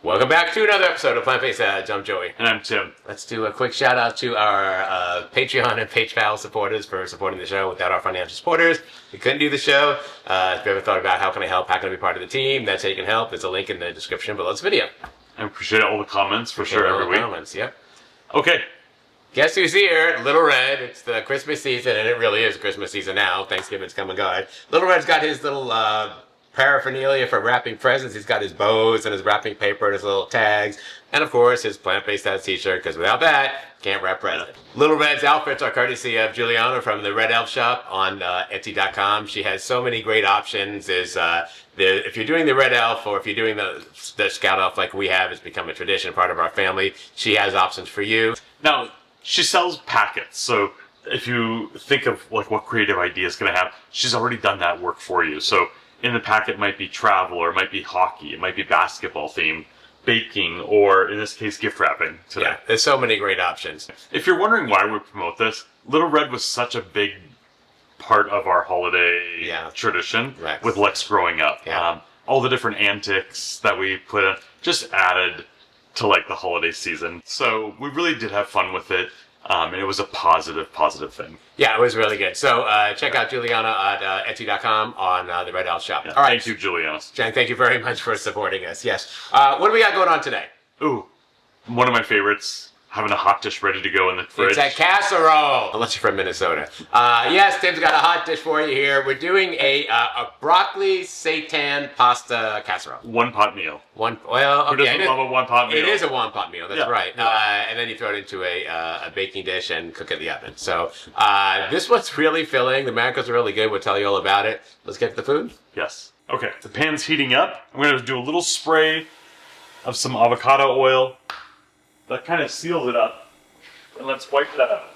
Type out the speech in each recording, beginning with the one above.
Welcome back to another episode of Plant-Based Ads. I'm Joey. And I'm Tim. Let's do a quick shout out to our Patreon and PayPal supporters for supporting the show. Without our financial supporters, we couldn't do the show. If you ever thought about how can I help, how can I be part of the team, that's how you can help. There's a link in the description below this video. I appreciate all the comments for sure every week. Comments, yep. Okay. Guess who's here? Little Red. It's the Christmas season, and it really is Christmas season now. Thanksgiving's come and gone. Little Red's got his little paraphernalia for wrapping presents. He's got his bows and his wrapping paper and his little tags. And of course, his plant-based ads t-shirt, because without that, can't wrap presents. Little Red's outfits are courtesy of Juliana from the Red Elf Shop on Etsy.com. She has so many great options. If you're doing the Red Elf or if you're doing the Scout Elf like we have, it's become a tradition, part of our family. She has options for you. Now, she sells packets, so if you think of like what creative ideas can I have, she's already done that work for you. So in the packet might be travel, or it might be hockey, it might be basketball themed, baking, or in this case, gift wrapping today. Yeah, there's so many great options. If you're wondering why we promote this, Little Red was such a big part of our holiday tradition with Lex growing up. Yeah. All the different antics that we put in just added to like the holiday season. So we really did have fun with it. And it was a positive thing. Yeah, it was really good. So check out Juliana at Etsy.com on the Red Elf Shop. Yeah, all right. Thank you, Juliana. Jen, thank you very much for supporting us. Yes. What do we got going on today? Ooh, one of my favorites. Having a hot dish ready to go in the fridge. It's a casserole. Unless you're from Minnesota. Yes, Tim's got a hot dish for you here. We're doing a broccoli seitan pasta casserole. One pot meal. Who doesn't love a one pot meal? It is a one pot meal. That's right. Yeah. And then you throw it into a baking dish and cook it in the oven. So this one's really filling. The macros are really good. We'll tell you all about it. Let's get to the food. Yes. Okay. The pan's heating up. I'm going to do a little spray of some avocado oil. That kind of seals it up. And let's wipe that up.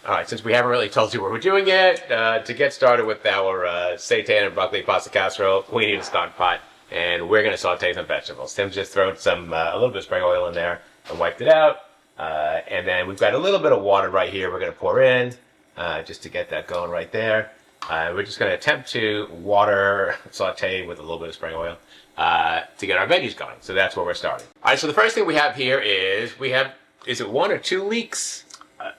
All right, since we haven't really told you what we're doing yet, to get started with our seitan and broccoli pasta casserole, we need a stock pot, and we're going to saute some vegetables. Tim's just thrown a little bit of spring oil in there and wiped it out. And then we've got a little bit of water right here we're going to pour in, just to get that going right there. We're just going to attempt to saute with a little bit of spring oil to get our veggies going. So that's where we're starting. All right, so the first thing we have here is is it 1 or 2 leeks?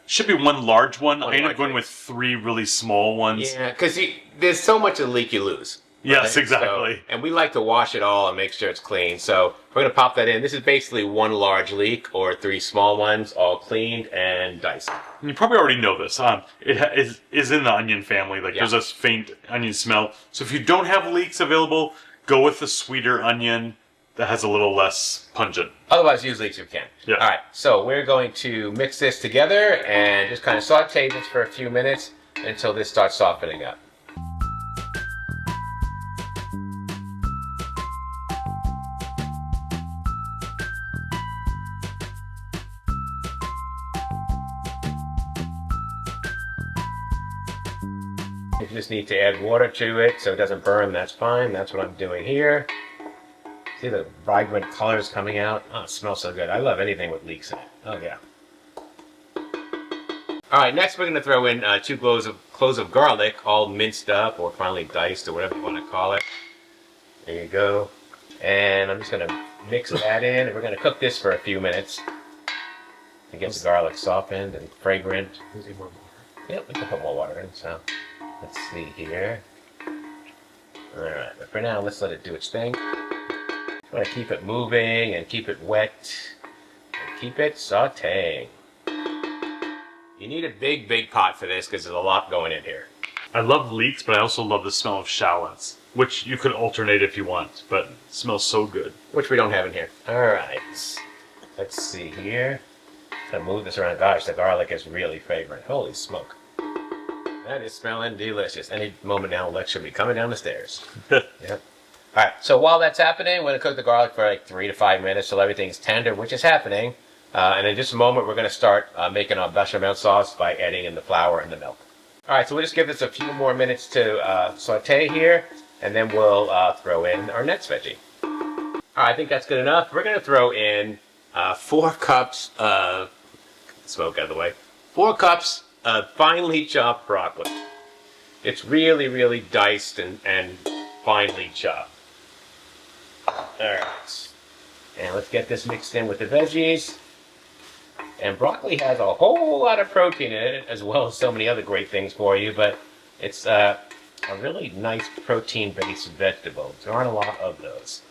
Should be one large one. I ended up going with 3 really small ones. Yeah, because there's so much of the leek you lose. Yes, right? exactly. So, and we like to wash it all and make sure it's clean. So we're going to pop that in. This is basically 1 large leek or 3 small ones, all cleaned and diced. You probably already know this. It is in the onion family. There's a faint onion smell. So if you don't have leeks available, go with the sweeter onion that has a little less pungent. Otherwise, use leeks if you can. Yeah. All right, so we're going to mix this together and just kind of saute this for a few minutes until this starts softening up. You just need to add water to it so it doesn't burn. That's fine. That's what I'm doing here. See the vibrant colors coming out? Oh, it smells so good. I love anything with leeks in it. Oh, yeah. All right, next we're going to throw in 2 cloves of garlic, all minced up or finely diced or whatever you want to call it. There you go. And I'm just going to mix that in, and we're going to cook this for a few minutes to get the garlic softened and fragrant. Yep, we can put more water in, so let's see here. All right, but for now, let's let it do its thing. You want to keep it moving and keep it wet and keep it sauteing. You need a big pot for this because there's a lot going in here. I love leeks, but I also love the smell of shallots, which you could alternate if you want, but it smells so good. Which we don't have in here. All right, let's see here. Gonna move this around. Gosh, the garlic is really fragrant. Holy smoke. That is smelling delicious. Any moment now, Lex should be coming down the stairs. Yep. All right, so while that's happening, we're going to cook the garlic for like 3 to 5 minutes till everything's tender, which is happening. And in just a moment, we're going to start making our bechamel sauce by adding in the flour and the milk. All right, so we'll just give this a few more minutes to saute here, and then we'll throw in our next veggie. All right, I think that's good enough. We're going to throw in 4 cups of, smoke out of the way, 4 cups of finely chopped broccoli. It's really diced and finely chopped. Alright. And let's get this mixed in with the veggies. And broccoli has a whole lot of protein in it, as well as so many other great things for you, but it's a really nice protein-based vegetable. There aren't a lot of those,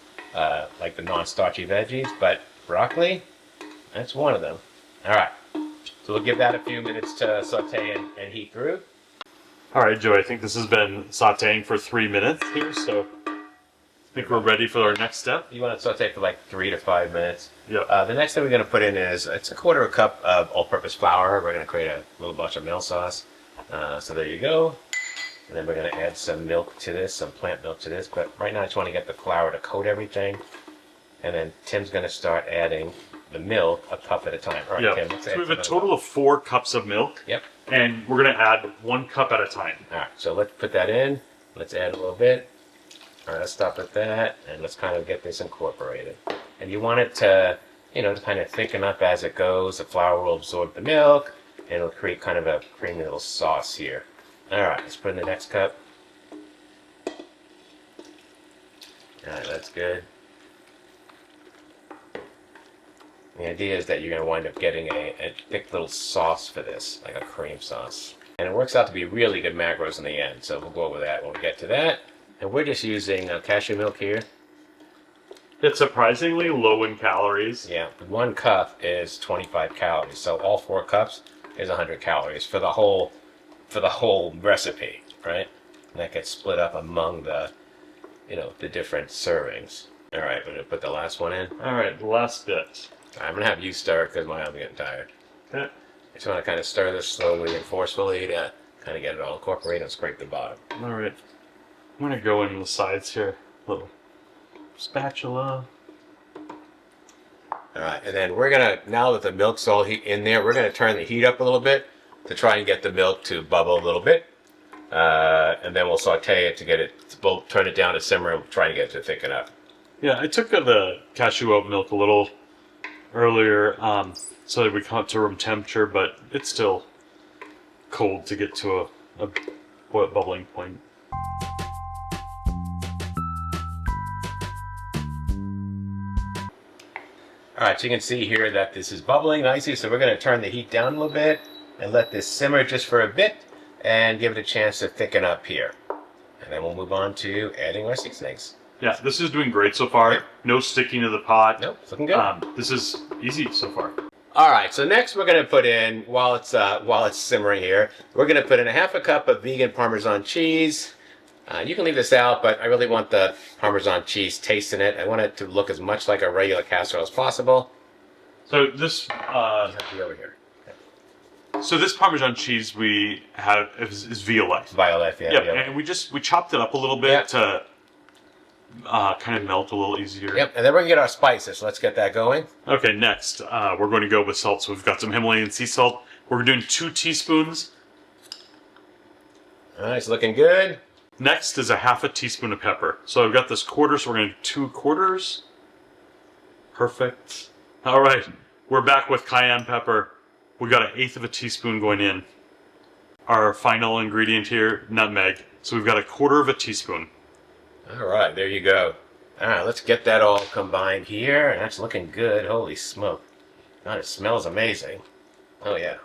like the non-starchy veggies, but broccoli, that's one of them. All right, so we'll give that a few minutes to saute and heat through. All right, Joe, I think this has been sauteing for 3 minutes here, so I think we're ready for our next step. You want to saute for like 3 to 5 minutes. Yeah. The next thing we're going to put in is, it's a 1/4 cup of all-purpose flour. We're going to create a little bechamel sauce. So there you go. And then we're going to add some milk to this, some plant milk to this. But right now I just want to get the flour to coat everything. And then Tim's going to start adding the milk a cup at a time. All right, Yeah. Tim, let's So add we have a some total of 4 cups of milk. Yep. And we're going to add 1 cup at a time. All right, so let's put that in. Let's add a little bit. All right, let's stop at that, and let's kind of get this incorporated. And you want it to, to kind of thicken up as it goes. The flour will absorb the milk, and it'll create kind of a creamy little sauce here. All right, let's put in the next cup. All right, that's good. The idea is that you're going to wind up getting a thick little sauce for this, like a cream sauce. And it works out to be really good macros in the end, so we'll go over that when we get to that. And we're just using cashew milk here. It's surprisingly low in calories. Yeah, 1 cup is 25 calories, so all 4 cups is 100 calories for the whole recipe, right? And that gets split up among the different servings. All right, we're gonna put the last one in. All right, the last bit. I'm gonna have you stir because my arm's getting tired. Okay. I just want to kind of stir this slowly and forcefully to kind of get it all incorporated and scrape the bottom. All right. I'm going to go in the sides here. Little spatula. All right, and then we're gonna, now that the milk's all in there, we're gonna turn the heat up a little bit to try and get the milk to bubble a little bit. And then we'll saute it to get it, we'll turn it down to simmer and try to get it to thicken up. Yeah, I took the cashew oat milk a little earlier so that we come up to room temperature, but it's still cold to get to a bubbling point. All right, so you can see here that this is bubbling nicely, so we're gonna turn the heat down a little bit and let this simmer just for a bit and give it a chance to thicken up here. And then we'll move on to adding our seasonings. Yeah, this is doing great so far. Yep. No sticking to the pot. Nope, it's looking good. This is easy so far. All right, so next we're gonna put in, while it's simmering here, we're gonna put in a 1/2 cup of vegan Parmesan cheese. You can leave this out, but I really want the Parmesan cheese taste in it. I want it to look as much like a regular casserole as possible. So this You have to be over here. so this Parmesan cheese we have is Violet. Violet, yeah. Yep, Violet. and we chopped it up a little bit Yep. to kind of melt a little easier. Yep, and then we're gonna get our spices. So let's get that going. Okay, next we're going to go with salt. So we've got some Himalayan sea salt. We're doing 2 teaspoons. All right, it's looking good. Next is a 1/2 teaspoon of pepper. So I've got this quarter, so we're going to do 2 quarters. Perfect. All right, we're back with cayenne pepper. We got 1/8 teaspoon going in. Our final ingredient here, nutmeg. So we've got 1/4 teaspoon. All right, there you go. All right, let's get that all combined here, and that's looking good. Holy smoke. God, it smells amazing. Oh, yeah.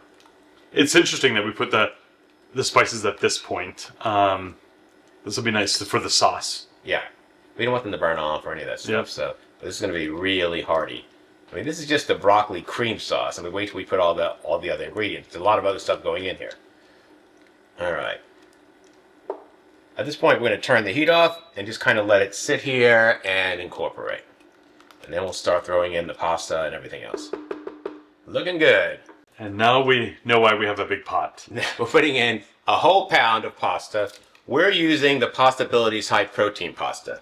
It's interesting that we put the spices at this point. This will be nice for the sauce. Yeah. We don't want them to burn off or any of that stuff, Yep. so this is going to be really hearty. I mean, this is just the broccoli cream sauce. I mean, wait till we put all the other ingredients. There's a lot of other stuff going in here. All right. At this point, we're going to turn the heat off and just kind of let it sit here and incorporate. And then we'll start throwing in the pasta and everything else. Looking good. And now we know why we have a big pot. We're putting in a whole pound of pasta. We're using the Pastabilities high protein pasta.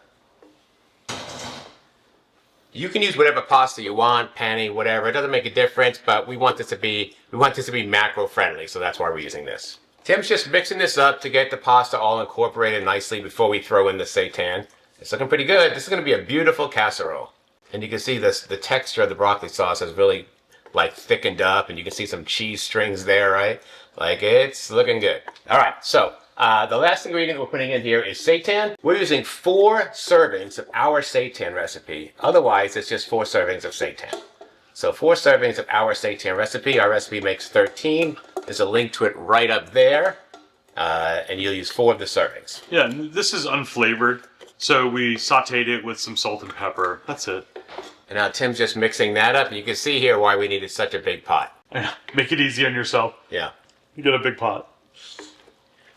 You can use whatever pasta you want, penne, whatever. It doesn't make a difference, but we want this to be macro friendly, so that's why we're using this. Tim's just mixing this up to get the pasta all incorporated nicely before we throw in the seitan. It's looking pretty good. This is going to be a beautiful casserole. And you can see this, the texture of the broccoli sauce has really like thickened up, and you can see some cheese strings there, right? Like, it's looking good. All right, so The last ingredient we're putting in here is seitan. We're using 4 servings of our seitan recipe. Otherwise, it's just 4 servings of seitan. So 4 servings of our seitan recipe. Our recipe makes 13. There's a link to it right up there. And you'll use 4 of the servings. Yeah, and this is unflavored. So we sauteed it with some salt and pepper. That's it. And now Tim's just mixing that up. And you can see here why we needed such a big pot. Yeah, make it easy on yourself. Yeah. You get a big pot.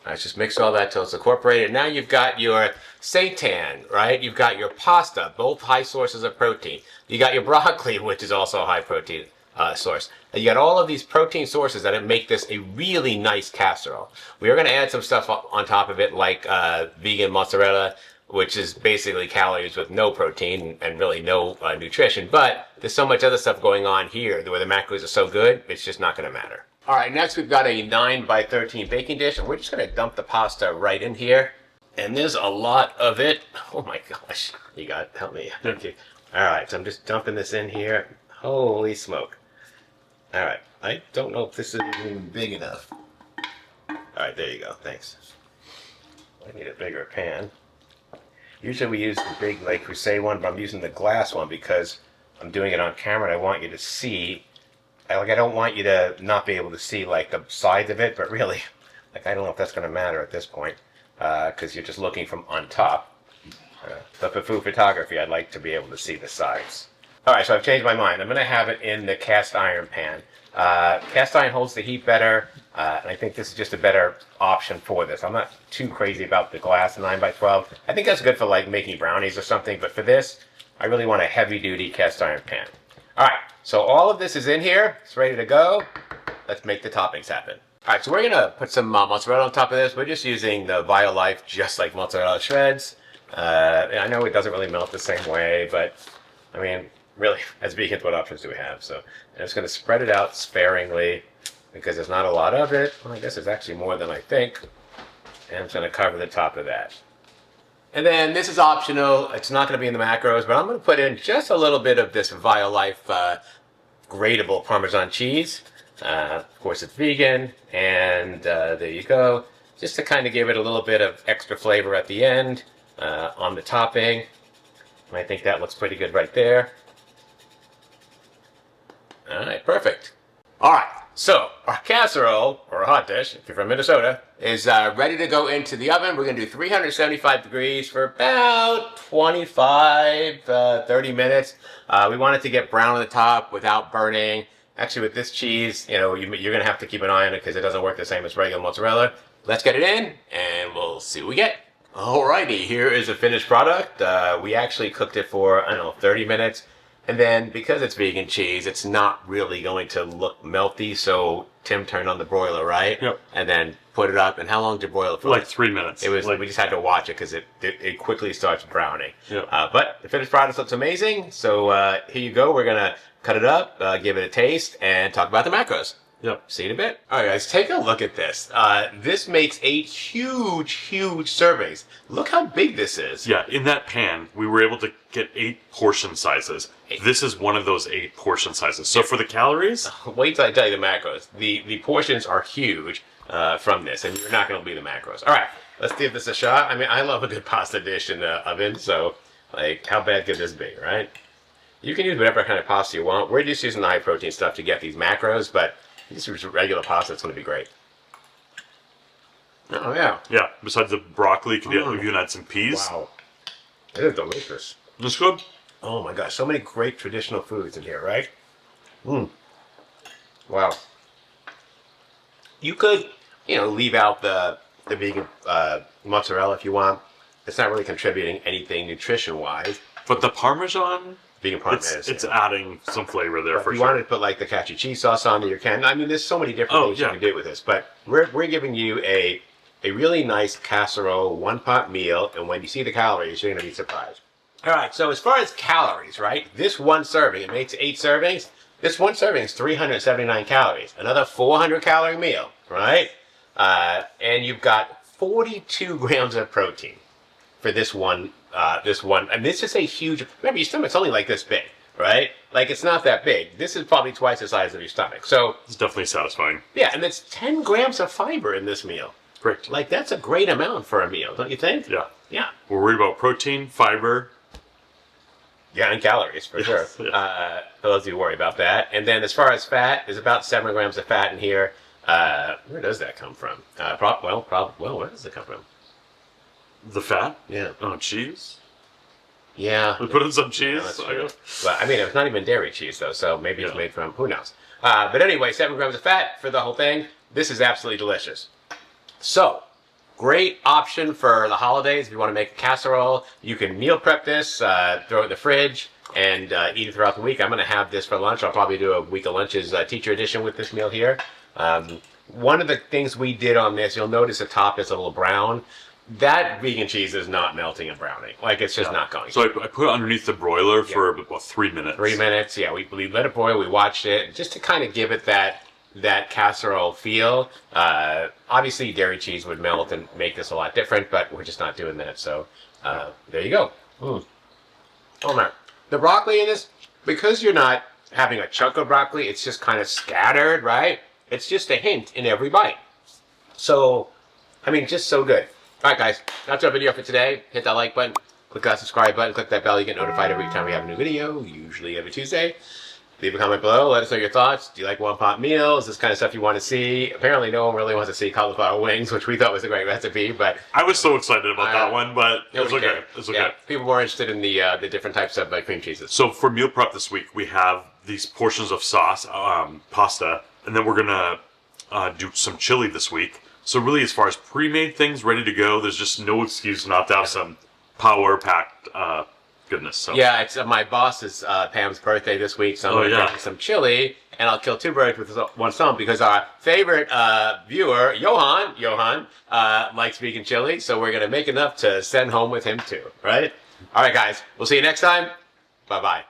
All right, just mix all that till it's incorporated. Now you've got your seitan, right? You've got your pasta, both high sources of protein. You got your broccoli, which is also a high protein source. And you got all of these protein sources that make this a really nice casserole. We are going to add some stuff on top of it, like vegan mozzarella, which is basically calories with no protein and really no nutrition. But there's so much other stuff going on here where the macros are so good, it's just not going to matter. All right, next we've got a 9 by 13 baking dish, and we're just going to dump the pasta right in here. And there's a lot of it. Oh my gosh. You got to help me. Thank you. All right, so I'm just dumping this in here. Holy smoke. All right, I don't know if this is even big enough. All right, there you go. Thanks. I need a bigger pan. Usually we use the big Le Creuset one, but I'm using the glass one because I'm doing it on camera and I want you to see. I don't want you to not be able to see like the sides of it, but really, like I don't know if that's going to matter at this point because you're just looking from on top. But for food photography, I'd like to be able to see the sides. All right, so I've changed my mind. I'm going to have it in the cast iron pan. Cast iron holds the heat better, and I think this is just a better option for this. I'm not too crazy about the glass 9 by 12. I think that's good for like making brownies or something, but for this, I really want a heavy-duty cast iron pan. All right, so all of this is in here. It's ready to go. Let's make the toppings happen. All right, so we're going to put some mozzarella on top of this. We're just using the BioLife Just Like Mozzarella Shreds. And I know it doesn't really melt the same way, but I mean, really, as vegans, what options do we have? So I'm just going to spread it out sparingly because there's not a lot of it. Well, I guess there's actually more than I think. And I'm just going to cover the top of that. And then this is optional. It's not going to be in the macros, but I'm going to put in just a little bit of this BioLife gradable Parmesan cheese. Of course, it's vegan. And there you go. Just to kind of give it a little bit of extra flavor at the end on the topping. And I think that looks pretty good right there. All right, perfect. All right, so our casserole, or a hot dish, if you're from Minnesota, is ready to go into the oven. We're going to do 375 degrees for about 25, 30 minutes. We want it to get brown on the top without burning. Actually, with this cheese, you know, you're going to have to keep an eye on it because it doesn't work the same as regular mozzarella. Let's get it in, and we'll see what we get. Alrighty, here is the finished product. We actually cooked it for, 30 minutes. And then, because it's vegan cheese, it's not really going to look melty, so Tim turned on the broiler, right? Yep. And then put it up, and how long did you boil it for? Like 3 minutes. It was, like, we just had to watch it because it quickly starts browning. Yep. But the finished product looks amazing, so here you go. We're going to cut it up, give it a taste, and talk about the macros. Yep. See you in a bit. All right, guys, take a look at this. This makes 8 huge, huge servings. Look how big this is. Yeah, in that pan, we were able to get 8 portion sizes. This is one of those 8 portion sizes. So for the calories... Wait till I tell you the macros. The portions are huge from this, and you're not going to believe the macros. All right, let's give this a shot. I mean, I love a good pasta dish in the oven, so, like, how bad could this be, right? You can use whatever kind of pasta you want. We're just using the high-protein stuff to get these macros, but... this is regular pasta. It's going to be great. Oh, yeah. Yeah, besides the broccoli, you can add some peas. Wow. It is delicious. It's good. Oh, my gosh. So many great traditional foods in here, right? Wow. You could, leave out the vegan mozzarella if you want. It's not really contributing anything nutrition-wise. But the Parmesan... vegan Parmesan. It's adding some flavor there for sure. If you sure. wanted to put like the cashew cheese sauce on, you can. I mean, there's so many different things you can do with this. But we're giving you a really nice casserole, one-pot meal, and when you see the calories, you're going to be surprised. All right, so as far as calories, right? This one serving, it makes 8 servings. This one serving is 379 calories. Another 400-calorie meal, right? And you've got 42 grams of protein for this one. And this is a huge, remember your stomach's only like this big, right? Like it's not that big. This is probably twice the size of your stomach. So it's definitely satisfying. Yeah, and it's 10 grams of fiber in this meal. Great. Like, that's a great amount for a meal, don't you think? Yeah. Yeah. We're worried about protein, fiber. Yeah, and calories, for sure. Yes. For those of you who worry about that. And then as far as fat, there's about 7 grams of fat in here. Where does that come from? Where does it come from? The fat? Yeah. Oh, cheese? Yeah. We put in some cheese? That's true. But, I mean, it's not even dairy cheese, though, so maybe it's made from, who knows. But anyway, 7 grams of fat for the whole thing. This is absolutely delicious. So, great option for the holidays. If you want to make a casserole, you can meal prep this, throw it in the fridge, and eat it throughout the week. I'm going to have this for lunch. I'll probably do a week of lunches teacher edition with this meal here. One of the things we did on this, you'll notice the top is a little brown. That vegan cheese is not melting and browning. Like, it's just not going. So I put it underneath the broiler for about 3 minutes. 3 minutes, yeah. We let it boil. We watched it just to kind of give it that casserole feel. Obviously, dairy cheese would melt and make this a lot different, but we're just not doing that. So there you go. Oh man, the broccoli in this, because you're not having a chunk of broccoli, it's just kind of scattered, right? It's just a hint in every bite. So, I mean, just so good. All right, guys, that's our video for today. Hit that like button, click that subscribe button, click that bell. You get notified every time we have a new video, usually every Tuesday. Leave a comment below. Let us know your thoughts. Do you like one-pot meals? This kind of stuff you want to see? Apparently, no one really wants to see cauliflower wings, which we thought was a great recipe. But I was so excited about that one, but it was okay. okay. It was okay. Yeah, people were interested in the different types of cream cheeses. So for meal prep this week, we have these portions of sauce, pasta, and then we're gonna do some chili this week. So really, as far as pre-made things ready to go, there's just no excuse not to have some power-packed goodness. So. Yeah, it's my boss's Pam's birthday this week, so I'm going to make some chili, and I'll kill 2 birds with one stone because our favorite viewer, Johan, likes vegan chili, so we're going to make enough to send home with him too, right? All right, guys, we'll see you next time. Bye-bye.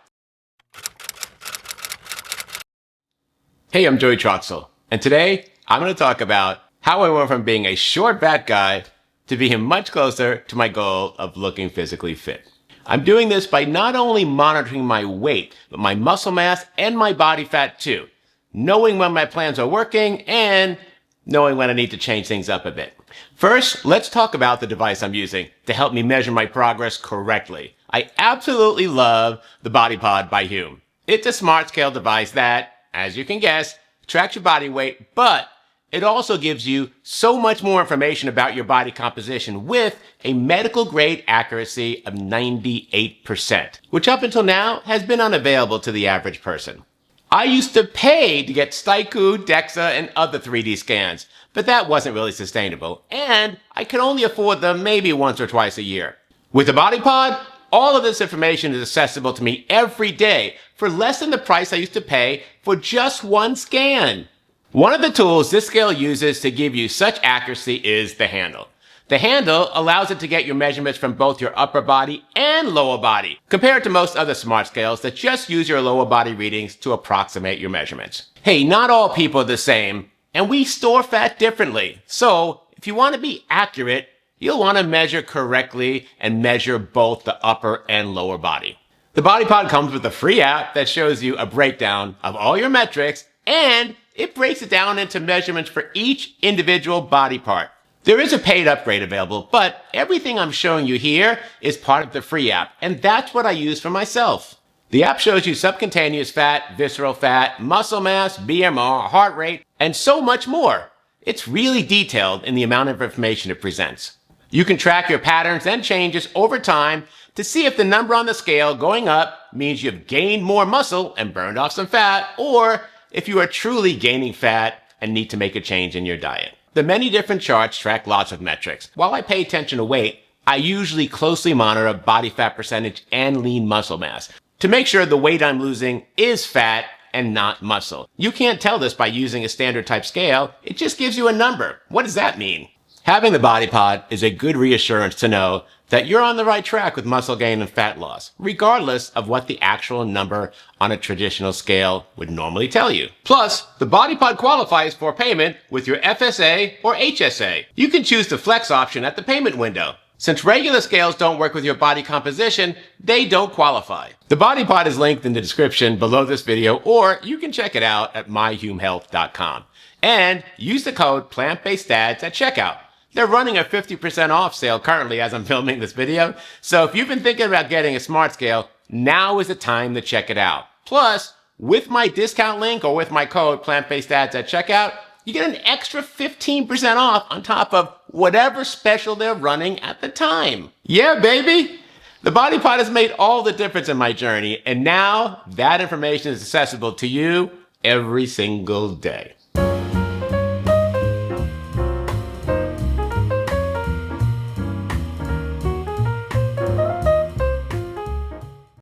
Hey, I'm Joey Troxel, and today I'm going to talk about how I went from being a short, fat guy to being much closer to my goal of looking physically fit. I'm doing this by not only monitoring my weight, but my muscle mass and my body fat too, knowing when my plans are working and knowing when I need to change things up a bit. First, let's talk about the device I'm using to help me measure my progress correctly. I absolutely love the BodyPod by Hume. It's a smart scale device that, as you can guess, tracks your body weight, but it also gives you so much more information about your body composition with a medical grade accuracy of 98%, which up until now has been unavailable to the average person. I used to pay to get Staiku, DEXA, and other 3D scans, but that wasn't really sustainable, and I could only afford them maybe once or twice a year. With the BodyPod, all of this information is accessible to me every day for less than the price I used to pay for just one scan. One of the tools this scale uses to give you such accuracy is the handle. The handle allows it to get your measurements from both your upper body and lower body, compared to most other smart scales that just use your lower body readings to approximate your measurements. Hey, not all people are the same, and we store fat differently. So, if you want to be accurate, you'll want to measure correctly and measure both the upper and lower body. The BodyPod comes with a free app that shows you a breakdown of all your metrics, and it breaks it down into measurements for each individual body part. There is a paid upgrade available, but everything I'm showing you here is part of the free app, and that's what I use for myself. The app shows you subcutaneous fat, visceral fat, muscle mass, BMR, heart rate, and so much more. It's really detailed in the amount of information it presents. You can track your patterns and changes over time to see if the number on the scale going up means you've gained more muscle and burned off some fat, or if you are truly gaining fat and need to make a change in your diet. The many different charts track lots of metrics. While I pay attention to weight, I usually closely monitor body fat percentage and lean muscle mass to make sure the weight I'm losing is fat and not muscle. You can't tell this by using a standard type scale. It just gives you a number. What does that mean? Having the BodyPod is a good reassurance to know that you're on the right track with muscle gain and fat loss, regardless of what the actual number on a traditional scale would normally tell you. Plus, the BodyPod qualifies for payment with your FSA or HSA. You can choose the flex option at the payment window. Since regular scales don't work with your body composition, they don't qualify. The BodyPod is linked in the description below this video, or you can check it out at myhumehealth.com. And use the code PLANTBASEDDADS at checkout. They're running a 50% off sale currently as I'm filming this video. So if you've been thinking about getting a smart scale, now is the time to check it out. Plus, with my discount link or with my code plant-based ads at checkout, you get an extra 15% off on top of whatever special they're running at the time. Yeah, baby! The Body Pod has made all the difference in my journey, and now that information is accessible to you every single day.